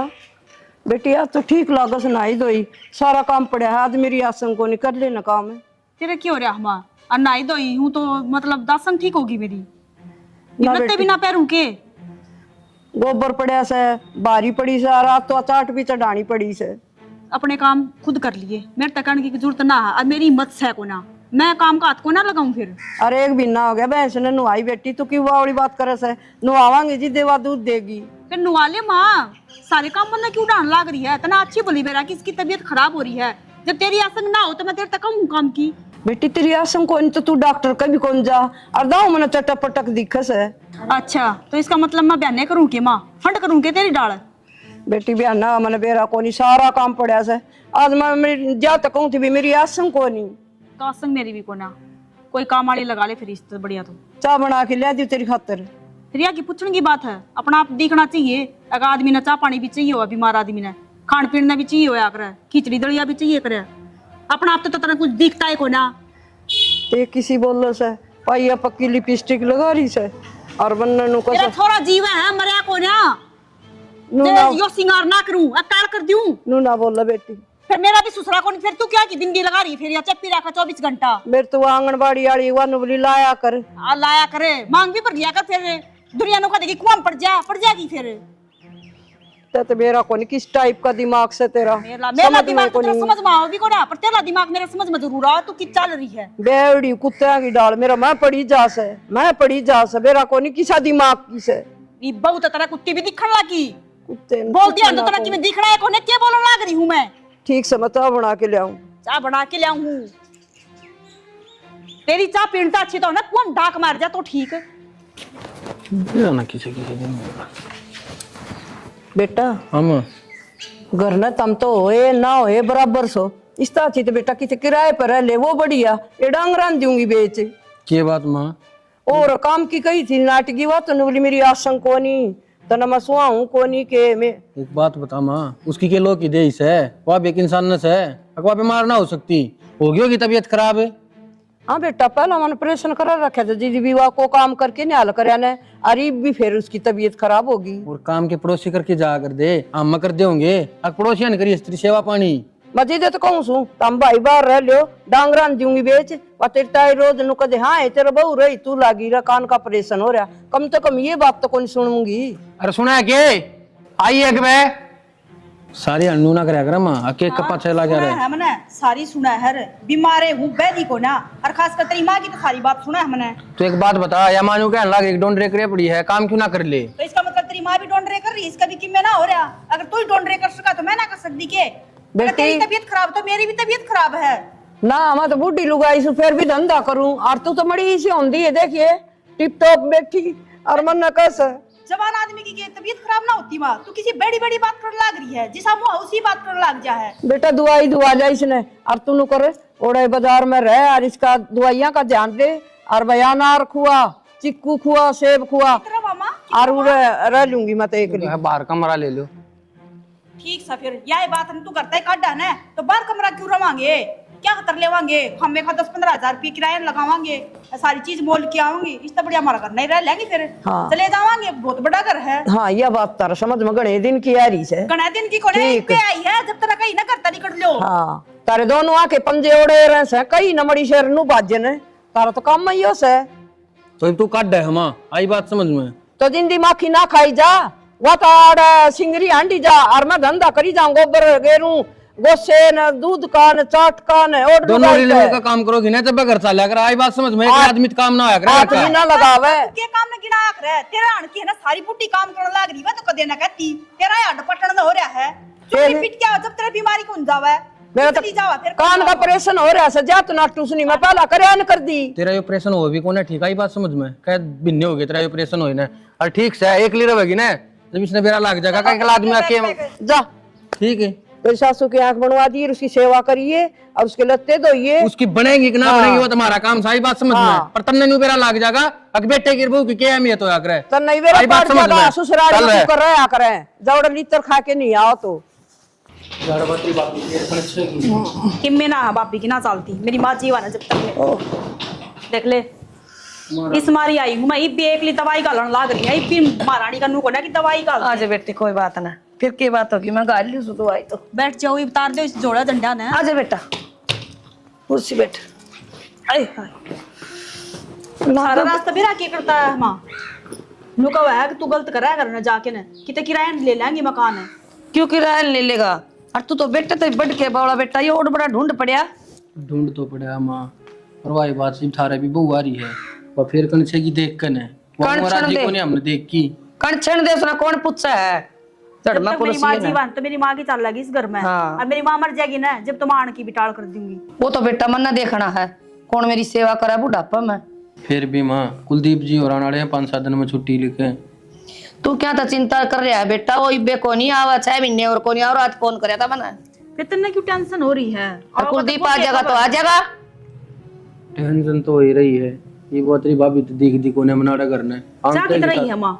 बेटी आज तो ठीक लागस नहाई धोई सारा काम पड़ा है आज मेरी आसन को नहीं कर लेना काम है तेरे क्यों हो रहा हमा और नाई धोई हूँ तो मतलब दासन ठीक होगी मेरी ना लगते बेटी। भी ना पैरों के गोबर पड़ा से बारी पड़ी से रात तो चाट भी चढ़ानी पड़ी से अपने काम खुद कर लिए मेरे तक करने की जरूरत ना है और मेरी हिम्मत से को ना मैं काम का हाथ को ना लगाऊं फिर अरे एक महीना हो गया भैंस ने नुहाई बेटी तो क्यों वाली बात करे से नुहावांगे जी देवा दूध देगी फिर नुआले माँ सारे काम बंदा क्यों डाल लाग रही है इतना अच्छी बोली मेरा कि इसकी तबीयत खराब हो रही है जब तेरी आसन ना हो तो मैं तेरे तक कहूँ काम की बेटी तेरी आसम कौन तो तू डॉक्टर कभी कौन जा और दाऊ मैंने चटक पटक दिखस है अच्छा तो इसका मतलब मैं बयाने करूँ के माँ फंड करूँ के तेरी डाल बेटी बयाना मैंने बेरा कोनी सारा काम पड़ा से आज मैं मेरी जा तक कहूँ थी भी मेरी आसम कोनी तो आसन मेरी भी को ना कोई काम वाली लगा ले फिर इससे बढ़िया तो चाह बना के ले दी तेरी खातर फिर यह की पूछने की बात है अपना आप दिखना चाहिए अगर आदमी ने चाह पानी भी चाहिए हो बीमार आदमी ने खान पीना भी चाहिए होया करे खिचड़ी दलिया भी चाहिए करे अपना आप तो तरह कुछ दिखता है को ना ते किसी बोलो से पाइया पक्की लिपस्टिक लगा रही से और बनने नु तेरा कस थोड़ा जीव है मरिया को ना नु ते ना यो सिंगार ना करूं अकाल कर दूं नु ना बोला बेटी फिर मेरा भी ससुरा को नहीं फिर तू क्या की बिंदी लगा रही फिर या चप्पी रखा 24 घंटा मेरे तो आंगनबाड़ी वाली वन बोली लाया कर आ लाया करे मांग भी पर लिया कर फिर दुनिया नो का देखी कुआं पड़ जाएगी फिर ते मेरा कोनी किस टाइप का दिमाग से तेरा मेरा समझ दिमाग में तो तेरा कोनी समझ में आओ भी को ना पर तेरा दिमाग मेरे समझ में जरूर आ तू की चल रही है बेवड़ी कुत्ते की डाल मेरा मैं पड़ी जा से मेरा कोनी किसा दिमाग की से ये बहुत तरह कुत्ती भी दिखने लगी कुत्ते ने बोल दिया कुत्ते तो ना तरह की मैं दिख रहा है कोने क्या बोलने लग रही हूं मैं ठीक से मत बना के ले आऊं चाय बना के ले आऊं तेरी चाय पीणता अच्छी तो ना कौन डाक मार जा तो ठीक ना किसी किसी दिन बेटा हम घर न तम तो होए ना होए बराबर सो इस तरह तो बेटा किसी किराए पर रह ले वो बढ़िया ये डांगरान दूंगी बेच के बात माँ और काम की कही थी नाटकी बात तो बोली मेरी आसन कोनी तना मैं सुहाऊं कोनी के मैं एक बात बता माँ उसकी के लोग की देश है वह भी एक इंसान है अगवा बीमार ना हो सकती होगी तबीयत खराब है हाँ बेटा पहला मैंने ऑपरेशन करा रखा था दीदी विवाह को काम करके निहाल कर अरे भी फिर उसकी तबीयत खराब होगी और काम के पड़ोसी करके जा कर दे हम कर दे होंगे पड़ोसिया ने करी स्त्री सेवा पानी मजे तो कहूँ सू तम भाई बाहर रह लियो डांगरान दूंगी बेच तेरे ताई रोज नु कदे हाँ है तेरा बहू रही तू लागी रहा कान का ऑपरेशन हो रहा कम से कम ये बात तो कौन सुनूंगी अरे सुना के आई एक बे सारी अन्नू ना करे अगर माँ अके कपा चला जा रहा है हमने सारी सुना है बीमारे हूँ बैदी को ना और खास कर तेरी माँ की तो सारी बात सुना है हमने तो एक बात बता या मानू कहने लग एक डोंट रेकरे पड़ी है काम क्यों ना कर ले तो इसका मतलब तेरी माँ भी डोंडरे कर रही है इसका भी कि मैं ना हो रहा अगर तू ही डोंडरे कर सका तो मैं ना कर सकती के अगर तेरी तबीयत खराब तो मेरी भी तबीयत खराब है ना मैं तो बूढ़ी लुगाई सु फिर भी धंधा करूं और तू तो मड़ी सी होंदी है देखिए टिप टॉप बैठी और मन न कस जवान आदमी की तबीयत खराब ना होती माँ तू किसी बड़ी बड़ी बात करने लग रही है जिस मुँह उसी बात करने लग जा है बेटा दवाई दुआ जा इसने और तू नु करे ओड़े बाजार में रह और इसका दवाइयां का ध्यान दे और बयानार खुआ चिक्कू खुआ सेब खुआ मामा और रह लूंगी मैं तो एक बाहर कमरा ले लो ठीक सा फिर यह बात हम तू करता है काटा ना तो बाहर कमरा क्यों रवांगे क्या खतर लेवांगे हमें का 10-15 हजार रुपये किराया लगावांगे सारी चीज मोल के आऊंगी इस तो बढ़िया हमारा घर नहीं रह लेंगे फिर हाँ। चले जावांगे बहुत बड़ा घर है हाँ यह बात तारा समझ में गणे दिन की आ रही से गणा दिन की कोने ठीक। पे आई है जब तक कहीं ना करता निकल लो हाँ तारे दोनों आके पंजे ओढ़े रहे से कई नमड़ी शहर नु बाजन है तारा तो काम ही से तो तू काट है हम आई बात समझ में तो जिंदी माखी ना खाई जा वो तो आड़ सिंगरी हांडी जा और मैं धंधा करी जाऊं गोबर गेरू गोसे न दूध का न चाट का न और दोनों रिलेशन का काम करोगी ना तब घर चल कर आई बात समझ में एक आदमी काम ना होया करे आदमी ना लगावे के काम में गिना करे तेरा आण की है ना सारी बुट्टी काम करने लाग रही है तो कदे ना कहती तेरा हड्ड पटन ना हो रहा है चुपी पिट क्या जब तेरा बीमारी कौन जावे मेरा तो जावा फिर कान का ऑपरेशन हो रहा है सजा तो नाटू सुनी मैं पहला करे न कर दी तेरा ऑपरेशन हो भी कौन है ठीक आई बात समझ में कह भिन्न हो गई तेरा ऑपरेशन हो ना और ठीक से एक ली रहेगी ना जब इसने बेरा लाग जाएगा कई आदमी आके जा ठीक है मेरी सासू की आंख बनवा दी उसकी सेवा करिए और उसके लत्ते धोइए उसकी बनेगी कि ना बनेगी वो तुम्हारा काम सारी बात समझ में पर तन्ने नु बेरा लाग जाएगा अक बेटे की बहू की क्या अहमियत होया करे तो नहीं वेरा आई बात पाट समझ जाएगा में ससुराल चल में रहे। तू कर रहा करे जवड़ लीटर खा के नहीं आओ तो कि मैं ना बापी की ना चलती मेरी माँ जीवा ना जब तक ले। देख ले इस मारी आई हूँ मैं इब भी एकली दवाई गालन लाग रही है इब भी महारानी का नू को ना कि दवाई गाल आज बेटे कोई बात ना फिर की बात होगी मैं गाल ली तो आई तो बैठ जाओ इब तार दो इस जोड़ा झंडा ने आज बेटा कुर्सी बैठ आए हाय सारा रास्ता भी राके करता है माँ नू कहा है कि तू गलत कर रहा है करना जाके ने किते किराया ले लेंगे मकान है क्यों किराया ले लेगा और तू तो बेटे तो बढ़ के बावड़ा बेटा ये और बड़ा ढूंढ पड़या ढूंढ तो पड़ा मां और वही बात सिर्फ थारे भी बहू आ रही है और फिर कन से की देख कन है कण जी को नहीं हमने देख की कणछण दे उसने कौन पूछा है जब तक मेरी माँ जीवन तो मेरी माँ की चल लगी इस घर में हाँ। अब मेरी माँ मर जाएगी ना जब तुम आण की बिटाल कर दूंगी वो तो बेटा मन ना देखना है कौन मेरी सेवा करे बुढ़ापा में फिर भी मां कुलदीप जी और आने वाले हैं 5-7 दिन में छुट्टी लेके तू क्या था चिंता कर रहा है बेटा वो इब्बे को नहीं आवा 6 महीने और को नहीं और आज फोन करे था मना फिर तुमने क्यों टेंशन हो रही है और कुलदीप आ जाएगा तो आ जाएगा टेंशन तो हो ही रही है ये बहुत रही भाभी तो दिख दी कोने मना रहा करना जा कितना ही है माँ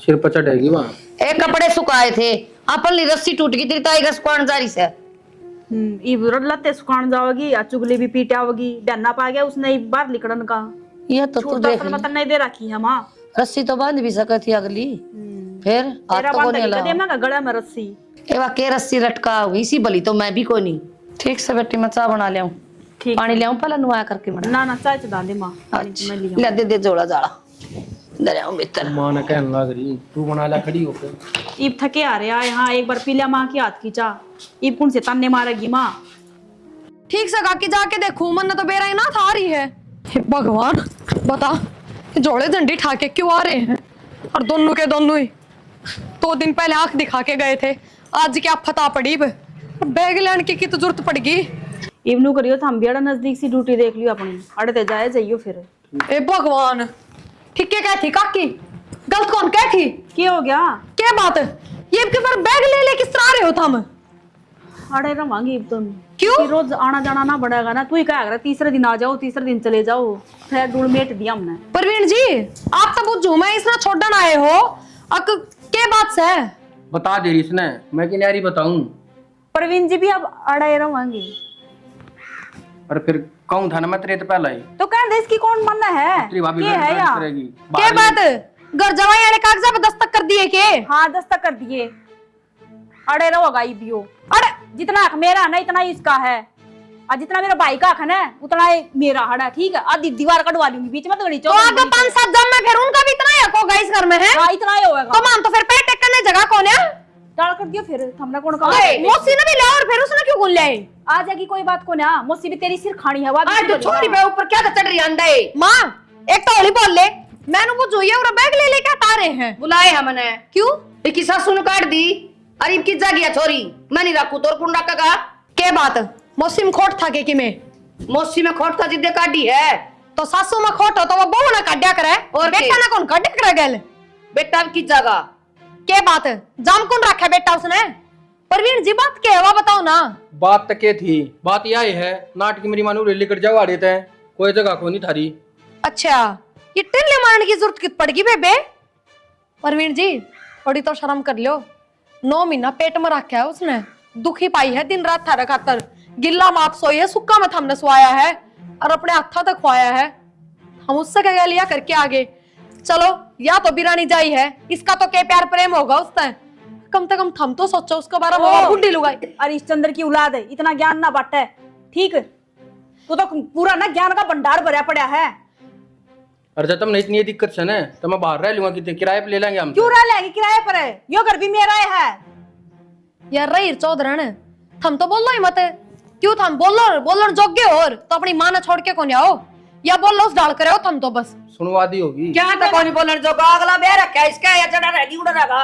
सिर पर चढ़ेगी वहां एक कपड़े सुखाए थे अपन ली रस्सी टूट गई तेरी ताई का सुखान जारी से इब लत्ते सुखान जाओगी या चुगली भी पीटे आओगी डरना पा गया उसने एक बार लिकड़न का ये तो तू छोटा देख सा मतलब नहीं दे रखी है माँ रस्सी तो बांध भी सकती थी अगली फिर हाथ तेरा तो बांध कोने के लगा दे मैं गड़ा में रस्सी एवा के रस्सी लटका हुई इसी बली तो मैं भी को नहीं ठीक से बेटी मैं चाय बना लियाऊं ठीक पानी लियाऊं पहले नुआ करके बना ना ना चाय चढ़ा दे माँ मैं लिया ले दे दे जोड़ा जाड़ा दरियाओं भीतर मां ने कहने लग रही तू बना ला खड़ी होकर ईब थके आ रहा है यहाँ एक बार पी लिया माँ की हाथ की चाह ईब कौन से ताने मारेगी माँ ठीक से काकी जाके देखू मन तो बेरा ही ना था रही है हे भगवान बता ये जोड़े झंडी ठाके क्यों आ रहे हैं और दोनों के दोनों ही 2 दिन पहले आंख दिखा के गए थे आज क्या फता पड़ी बैग लेने की तो जरूरत पड़ गई इवनू करियो तो हम भी अड़ा नजदीक सी ड्यूटी देख लियो अपनी अड़ते जाए जाइयो फिर ए भगवान ठीक है क्या थी काकी गलत कौन क्या थी क्या हो गया क्या बात ये के पर बैग ले ले किस तरह रहे हो तुम अड़े रवांगी इब तुम क्यों? कि रोज आना जाना ना बढ़ेगा ना तू ही कह रहा तीसरे दिन आ जाओ तीसरे दिन चले जाओ फिर डूल मेट दिया हमने प्रवीण जी आप तो बुझो मैं इसना छोड़न आए हो अक के बात से बता दे रही इसने मैं कि नारी बताऊं प्रवीण जी भी अब अड़े रवांगी और फिर कहूं था ना मैं तेरे तो पहला ही तो कह दे इसकी कौन मन्ना है तेरी भाभी ये है यार करेगी के बात घर जवाई वाले कागजात पे दस्तक कर दिए के हाँ दस्तक कर दिए अड़े रहोगा ये भी हो अरे जितना हक मेरा ना इतना ही इसका है और जितना मेरा भाई का हक है ना उतना ही मेरा हड़ा ठीक है आधी दीवार कटवा लूंगी बीच में तो गड़ी तो आगे 5-7 जम में फिर उनका भी इतना ही हक होगा इस घर में है हाँ इतना ही होगा तो मान तो फिर पैर टेक करने जगह कौन है डाल कर दियो फिर हमने कौन कहा मोसी ने भी लिया और फिर उसने क्यों गुल लिया आ जाएगी कोई बात को ना मुझसे भी तेरी सिर खानी है आज तो छोरी पे ऊपर क्या चढ़ रही अंडा है माँ एक तो होली बोल ले मैंने वो जोइए और बैग ले लेके हटा रहे हैं बुलाए हमने क्यों इनकी सासू ने काट दी अरे इनकी जा गया छोरी मैं नहीं रखू तोर कुंडा का के बात मौसी में खोट था के में मौसी में खोट का जिद्दे काटी है तो सासू में खोट हो तो वो बहू ना काटिया करे और बेटा ना कौन काटिया करे गल बेटा की जगह के बात जाम कौन रखा बेटा उसने प्रवीण जी बात क्या है वो बताओ ना बात तक के थी बात यह है नाटक मेरी मानू रेली कर जावा देते हैं कोई जगह को नहीं थारी अच्छा ये टिल्ले मारने की जरूरत कित पड़गी बेबे प्रवीण जी थोड़ी तो शर्म कर लो 9 महीना पेट में रखा है उसने दुखी पाई है दिन रात थारे खातर गिल्ला मात सोई है सुक्का में हमने सोया है और अपने हाथा तक खुआया है हम उससे क्या लिया करके आगे चलो या तो बिरानी जाई है इसका तो क्या प्यार प्रेम होगा उससे कम से कम थम तो सोचो उसके बारे में बुढ़ी लुगाई अरे इस चंद्र की औलाद है इतना ज्ञान ना बांटे ठीक तू तो पूरा ना ज्ञान का भंडार भरा पड़ा है और जब तुमने इतनी दिक्कत से ना तो मैं बाहर रह लूंगा, कितने किराए पे ले लेंगे हम। क्यों रह लेगी किराए पर है, यो घर भी मेरा है। यार रही चौधरण थम तो बोलो ही मत, क्यों थम बोलो जोग्य हो तो अपनी मां ने छोड़ के कौन आओ, या बोलो उस डाल करे हो थम तो बस सुनवादी होगी क्या तो कौन बोलने जो अगला बे रखा इसका या चढ़ा रहेगी उड़ रहेगा।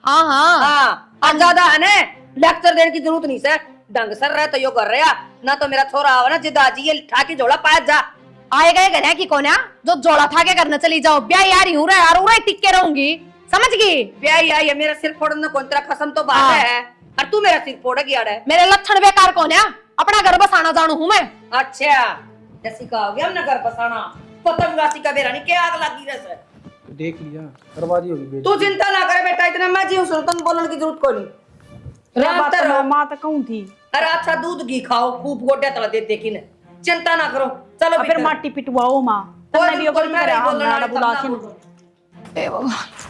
हाँ हाँ हाँ और ज्यादा है ना लेक्चर देने की जरूरत नहीं से, ढंग से रह तो यो कर रहा ना तो मेरा छोरा आवा ना जिदाजी ये ठाकी झोला पाया जा आएगा ये घर है कि कौन है जो जोड़ा था के करने चली जाओ, ब्याह यार यूं रहा यार उड़ा टिक के रहूंगी, समझ गई। ब्याह आई है मेरा सिर फोड़ने कौन तेरा खसम तो बात है, और तू मेरा सिर फोड़ेगी यार। मेरे लक्षण बेकार कौन है, अपना घर बसाना जानू हूं मैं। अच्छा जैसी कहोगे हमने घर बसाना पतंग राशि का बेरा नहीं क्या आग लगी रहे देख लिया, बर्बादी होगी। तू चिंता ना करे बेटा, इतना मैं जी सुन तुम बोलने की जरूरत कोई नहीं। रात रहो माँ तो कहूँ थी, अरे अच्छा दूध घी खाओ खूब गोड्या तला दे देखी ने, चिंता ना करो चलो फिर माटी पिटवाओ माँ, तन्ने भी ओकर मेरा हमरा बुला के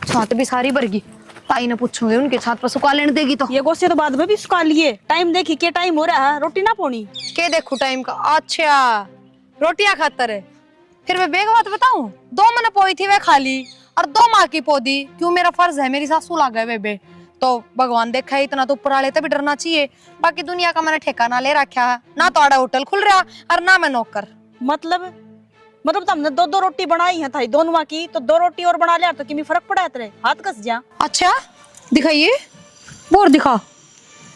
छात भी सारी भर गई, ताई ने पूछूंगे उनके छात पर सुखा लेने देगी तो। ये गोसे तो बाद में भी सुखा लिए। टाइम देखी के टाइम हो रहा है, रोटी ना पोनी के देखू टाइम का। अच्छा रोटियां खातर है, फिर मैं बेग बात बताऊं, 2 मैंने पोई थी वे खाली और 2 माँ की पौधी, क्यों मेरा फर्ज है, मेरी सासू ला गए बेबे तो भगवान देखा है इतना तो ऊपर वाले तभी डरना चाहिए, बाकी दुनिया का मैंने ठेकाना ले रखा है ना, तो आड़ा होटल खुल रहा और ना मैं नौकर। मतलब तुमने 2 रोटी बनाई है थाई दोनों माँ की, तो 2 रोटी और बना लिया तो किमी फर्क पड़ा है तेरे हाथ कस जा। अच्छा दिखाइए बोर दिखा,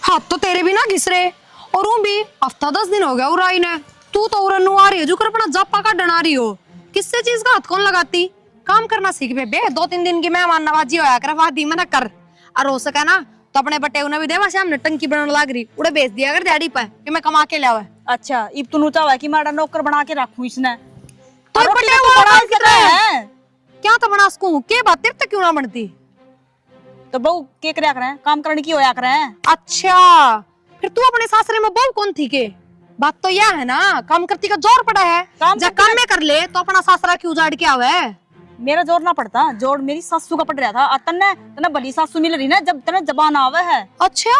हाथ तो तेरे भी ना घिस रहे और वो भी हफ्ता 10 दिन हो गया उराई ने, तू तो उरनु आ रही है जो कर अपना जापा का डना रही हो, किससे चीज का हाथ कौन लगाती, काम करना सीख बेबे, 2-3 दिन की मेहमान नवाजी होया कर, वादी मना कर, और हो सका ना तो अपने बटे उन्हें भी दे, वैसे हमने टंकी बनाने लग रही उड़े बेच दिया कर दिहाड़ी पे कि मैं कमा के लावे। अच्छा इब तू चाहा कि मैं नौकर बना के रखूं इसने, तो रोटी बटे तो वो बना काम कर रहा है क्या तो बना सकूं, के बात तेरे तक क्यों ना बनती। तो बहू के करया करे, काम करने की होया करे। अच्छा फिर तू अपने सासरे में बहू कौन थी के, बात तो यह है ना काम करती का जोर पड़ा है, जब काम में कर ले तो अपना सासरा क्यों उजाड़ के आवे। मेरा जोर ना पड़ता, जोर मेरी सासू का पड़ रहा था, और तन्ने भली सासू मिल रही ना जब तने जबान आवे है। अच्छा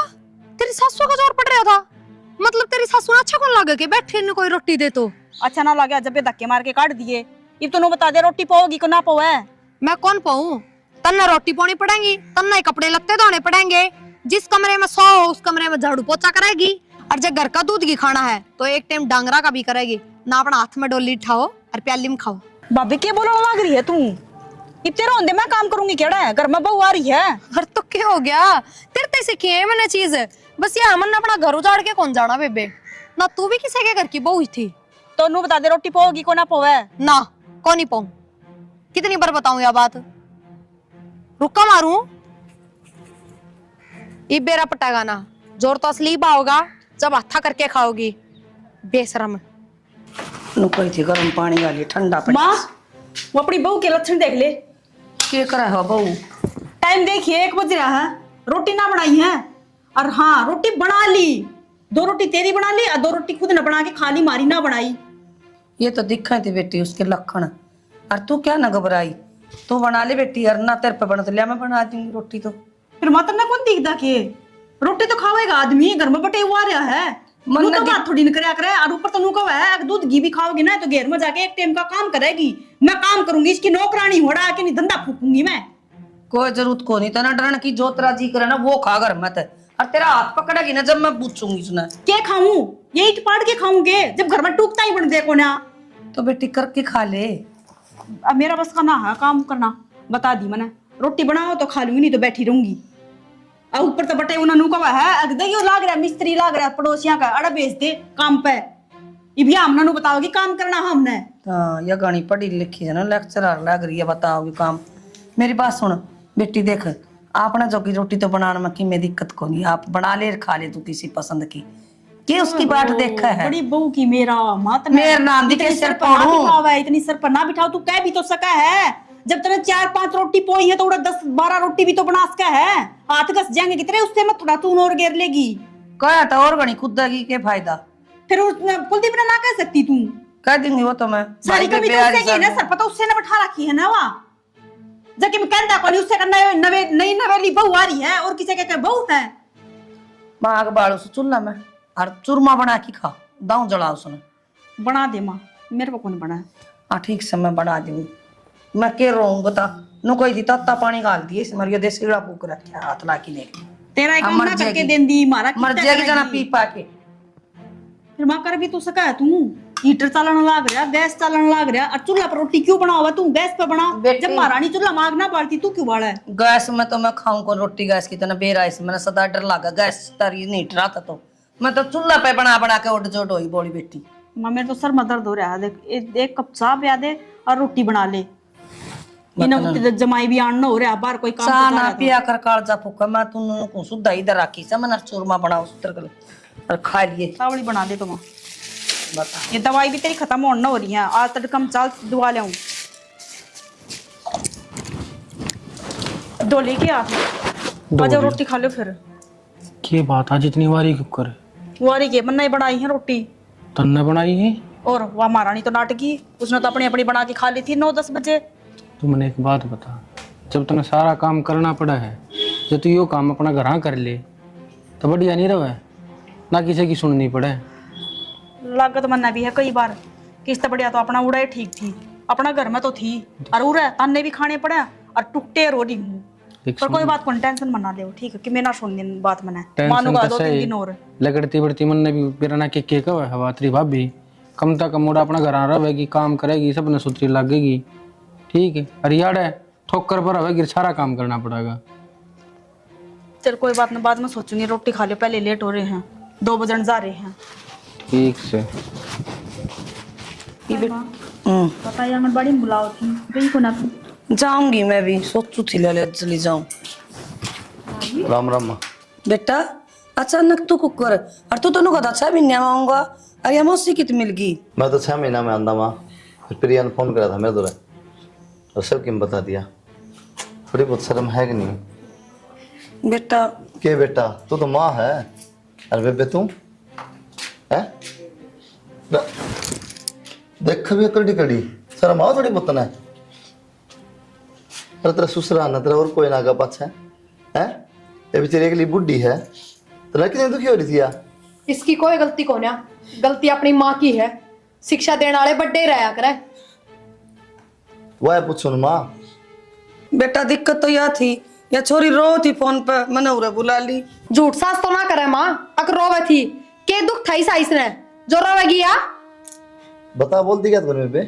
तेरी सासू का जोर पड़ रहा था, मतलब तेरी सासू ने अच्छा कौन लगा के बैठे ने कोई रोटी दे तो। अच्छा ना लगा जब ये धक्के मार के काट दिए, इब तू बता दे रोटी पाओगी को ना पावे। मैं कौन पाऊं, तन्ने रोटी पानी पड़ेगी, तन्ने कपड़े लत्ते धोने पड़ेंगे, जिस कमरे में सो उस कमरे में झाड़ू पोछा करेगी, और जब घर का दूध घी खाना है तो एक टाइम डांगरा का भी करेगी ना, अपना हाथ में डोली उठाओ और प्याली में खाओ। भाभी के बोलने लग रही है तू, इब तेरे होंदे मैं काम करूंगी केड़ा है, घर में बहू आ रही है। हर तो क्या हो गया, तेरे ते सीखी है मैंने चीज, बस ये हमन अपना घर उजाड़ के कौन जाना बेबे, ना तू भी किसी के घर की बहू ही थी। तो नू बता दे रोटी पाओगी को ना पावे। ना कौन नहीं पाऊं, कितनी बार बताऊं यह बात, रुका मारूं ये बेरा पटागा ना, जोर तो असली होगा जब हथा करके खाओगी बेशरम। कोई थी गर्म पानी वाली ठंडा पानी। माँ वो अपनी बहू के लक्षण देख ले, के करा हो बहू, टाइम देखिए 1 बज रहा है, रोटी ना बनाई है, और हाँ रोटी बना ली, 2 रोटी तेरी बना ली और 2 रोटी खुद ने बना के खा ली, मारी ना बनाई। ये तो दिखा थी बेटी उसके लक्षण, और तू क्या ना घबराई, तू बना ले बेटी, और ना तेरे पे बना तो लिया मैं बना दूंगी रोटी तो। फिर माता ने कौन दिखदा के, रोटी तो खावेगा आदमी, घर में बटे हुआ रहा है, मन तो बात थोड़ी न करया करे, और ऊपर तो नुका है दूध घी भी खाओगी ना तो घेर में जाके एक टाइम का काम करेगी, मैं काम करूंगी इसकी नौकरानी होड़ा के नहीं धंधा फूकूंगी मैं। कोई जरूरत को नहीं, तना डरन की जो तेरा जी करे ना वो खा घर मत, और तेरा हाथ पकड़ेगी ना जब मैं पूछूंगी सुना क्या खाऊं, ये ईट पाड़ के खाऊंगे जब घर में टूकता ही बन देखो ना, तो बेटी करके खा ले। अब मेरा बस का ना है काम करना, बता दी मैंने, रोटी बनाओ तो खा लूंगी नहीं तो बैठी रहूंगी, और ऊपर तो बटे उन्होंने कहा है देखियो लाग रहा मिस्त्री लाग रहा पड़ोसियां का अड़ा बेच दे काम पे, इब हमने बताओगी काम करना हमने। हाँ ये गानी पढ़ी लिखी है ना, लेक्चरर लग रही है बताओगी काम। मेरी बात सुन बेटी, देख आपने जो की रोटी तो बनाने में की में दिक्कत को नहीं, आप बना ले खा ले तू किसी पसंद की, कि उसकी बाट देखा है बड़ी बहू की मेरा मात मेरा नाम दिखे सिर पर बिठावा है, इतनी सर पर ना बिठाओ, तू कह भी तो सका है, जब तूने 4-5 रोटी पोई है तो 10-12 रोटी भी तो बना सका है, हाथ घस जाएंगे कितने उससे मत थोड़ा तू और घेर लेगी, कहा था और गणी खुदागी के फायदा, फिर कुलदीप ने ना कह सकती तू, कह दूंगी वो तो मैं सारी कमी तो उससे की है ना, सर पता उससे ना बैठा रखी है ना, वहाँ जबकि मैं कहता कोनी उससे नई नवेली बहू आ रही है और किसी के बहू है, माँ के बाड़ू से चूल्हा में और चूरमा बना के खा दाऊ जलाओ सुन। बना दे माँ, मेरे को कौन बना है। हाँ ठीक से मैं बना दूंगी, मैं के रोऊं बता। नु कोई दी तत्ता पानी गाल दिए इस मरियो देसी कीड़ा फूक रखा हाथ ला के ले तेरा एक हाँ, काम मर ना करके जाएगी। देंदी मारा मर कितना जाएगी जना करेगी? पी पा के। फिर मां कर भी तू सका है तू हीटर चलाने लाग रहा गैस चलाने लाग रहा और चूल्हा पर रोटी क्यों बनावा तू गैस पे बना बेटी। जब महारानी चूल्हा मांगना पड़ती तू क्यों बाड़ा है गैस में तो मैं खाऊं कौन रोटी गैस की तरह बेराइस मैंने सदा डर लगा गैस तरी नहीं डरा था तो मैं तो चूल्हा पे बना बना के उठ जोट हुई बोली बेटी। मां मेरे तो सर में दर्द हो रहा है देख एक कप चाय पिया दे और रोटी बना ले इन्हें जमाई भी आना हो रहा बाहर कोई काम चा तो ना जा रहा पिया कर कालजा फूका मैं तू को सुधा इधर राखी से मैंने चूरमा बनाओ सुतर कर और खा लिए चावली बना दे तो मां बता। ये दवाई भी तेरी खत्म होना हो रही है आज तक कम चाल दुआ ले दो लेके आ आज रोटी खा लो फिर की बात आज इतनी बारी कुकर वारी के मन्ना ही बनाई है रोटी तन्ने बनाई है। और वह महारानी तो नाटकी उसने तो अपनी अपनी बना के खा ली थी 9-10 बजे। तू मैंने एक बात बता, जब तूने सारा काम करना पड़ा है जब तू यो काम अपना घर कर ले तो बढ़िया नहीं रहे ना किसी की सुननी पड़े। लागत मन्ना भी है कई बार किस्त बढ़िया तो अपना उड़ा ही ठीक थी अपना घर में तो थी और उड़ा ताने भी खाने पड़े और टुकटे रो रही हूँ पर कोई बात को टेंशन मना ले ठीक है कि मैं ना सुन दिन बात मना मानूंगा 2-3 दिन और लगड़ती बढ़ती मन ने भी बिरना के कहा है हवात्री भाभी कम तक मोड़ा अपना घर आ रहेगी काम करेगी सबने सुथरी लगेगी ठीक है। हरियाणा है ठोकर पर हवेगी सारा काम करना पड़ेगा। चल कोई बात नहीं बाद में सोचूंगी रोटी खा लो पहले लेट हो रहे हैं 2 बजन जा रहे हैं। ठीक से पता है आंगनबाड़ी में बुलाओ थी गई को ना जाऊंगी मैं भी सोचू थी ले चली जाऊं। राम राम माँ। बेटा अचानक तू कुकर और तू तो कदा 6 महीने में आऊंगा अरे मौसी कित मिल गई। मैं तो 6 महीना में आंदा माँ। फिर प्रिया ने फोन करा था मेरे दौरा और सब किम बता दिया। थोड़ी बहुत शर्म है कि नहीं बेटा के बेटा तू तो माँ है। अरे बेबे तू है देख भी कड़ी कड़ी शर्म आओ थोड़ी बहुत ना। अरे तेरा ससुरा ना तेरा और कोई ना का पाछा है ये बेचारी अगली बुढ़ी है तो लड़की ने दुखी हो रही थी यार। इसकी कोई गलती को ना गलती अपनी माँ की है शिक्षा देने वाले बड्डे रहा करे। वह पूछो ना माँ। बेटा दिक्कत तो यह थी या छोरी रो थी फोन पे मैंने उरे बुला ली। झूठ सास तो ना करे माँ अक रोवे थी के दुख था इस ने जो रोवेगी या बता बोलती क्या तुम्हें बेबे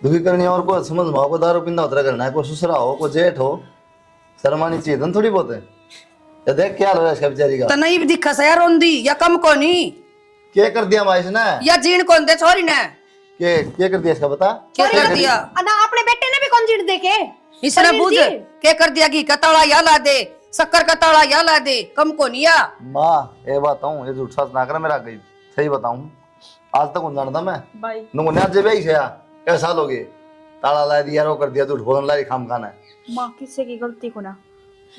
दुखी करनी और को समझ में को दारू पीना उतरा करना है को ससुरा हो को जेठ हो शर्मानी चाहिए धन थोड़ी बहुत है। या देख क्या हो रहा है इसका बेचारी का तो नहीं भी दिखा सा यार रोंदी या कम को नहीं क्या कर दिया माँ इसने या जीण कौन दे छोरी ने क्या कर दिया इसका बता क्या कर दिया ना अपने बेटे ने भी कौन जीत देके इसने परवीन बुझ जी। क्या कर दिया घी का ताड़ा या ला दे शक्कर का ताड़ा या ला दे कम को नहीं या। माँ ये बताऊँ ये झूठ सास ना कर मेरा गई सही बताऊँ आज तक उन जानता मैं भाई नुको न्याज जे बेई छया कैसा साल हो गए ताला ला दिया रो कर दिया झूठ बोलन लाई खाम खाना है। माँ किसी की गलती को ना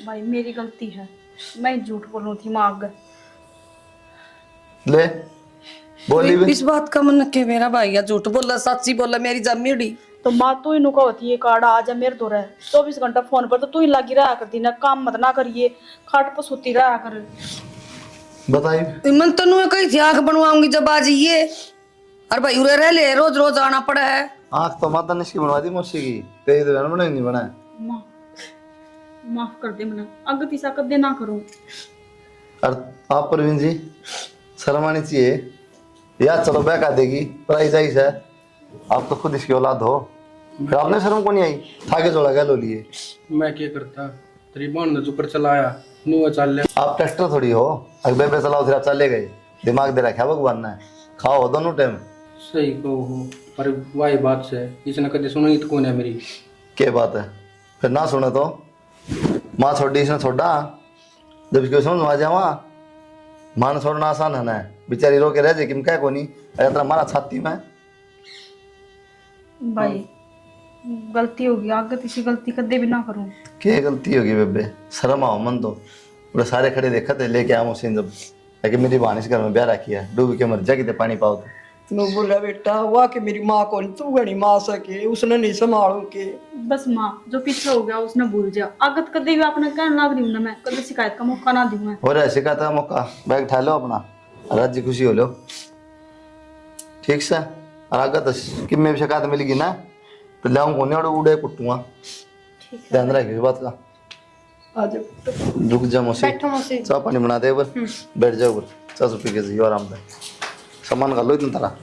भाई मेरी गलती है मैं झूठ बोलूं थी माँ आगे ले बोली भी इस बात का मन के मेरा भाई या झूठ बोला सच्ची बोला मेरी जमीड़ी तो माँ तू ही नुका होती है कार्ड आ जा मेरे तो रहे 24 घंटा फोन पर तो तू ही लगी रहा करती ना काम मत ना करिए खाट पर सोती रहा कर। बताई मन तो नुए कही थी आंख बनवाऊंगी जब आज ये अरे भाई उरे रह ले रोज रोज आना पड़ा है। आँख तो माता ने इसकी बनवा दी मौसी की तेरी तो बना नहीं बना। माँ माफ कर दे मना अगर तीसा कदे ना करूं। और आप प्रवीण जी शर्म आनी चाहिए यार चलो बैका देगी प्राइज आई है आप तो खुद इसकी औलाद हो फिर आपने शर्म को नहीं आई थाके जोड़ा गया लो लिए। मैं क्या करता तेरी बहन ने जुकर चलाया नुआ चल ले आप ट्रैक्टर थोड़ी हो अगर बेबे चलाओ फिर आप चले गए दिमाग दे रखा है भगवान ने खाओ दोनों टाइम। सही कहो हो पर वाही बात से इसने कभी सुनी तो कौन है मेरी क्या बात है फिर ना सुने तो माँ छोड़ी इसने छोड़ा जब इसको समझ में आ जावा माँ ने छोड़ना आसान है ना बेचारी रो के रह जाए कि क्या को नहीं अरे तेरा मारा छाती में भाई गलती होगी आगे किसी गलती कदे भी ना करूं। क्या गलती होगी बेबे शर्म आओ मन तो पूरे सारे खड़े देखा थे लेके आया मुझसे जब लेकिन मेरी बानिश घर में ब्याह रखी है डूब के मर जा कि पानी पाओ तो नु बोला बेटा वाह कि मेरी माँ को तू गणी माँ सके उसने नहीं संभालू के बस माँ जो पीछे हो गया उसने भूल जा आगत कदे भी आपने कहने लाग रही हूं ना मैं कदे शिकायत का मौका ना दूं मैं। हो रहा है शिकायत का मौका बैग उठा लो अपना राज्य खुशी हो लो ठीक से और आगे तो कि में भी शिकायत मिलेगी ना तो लाऊं कोने और उड़े कुटूंगा ध्यान रखिए इस बात का आ जाओ रुक जा मौसी बैठो मौसी चाय पानी बना दे ऊपर बैठ जाओ ऊपर 50 रुपये के जी आराम से सामान कर लो इतना तारा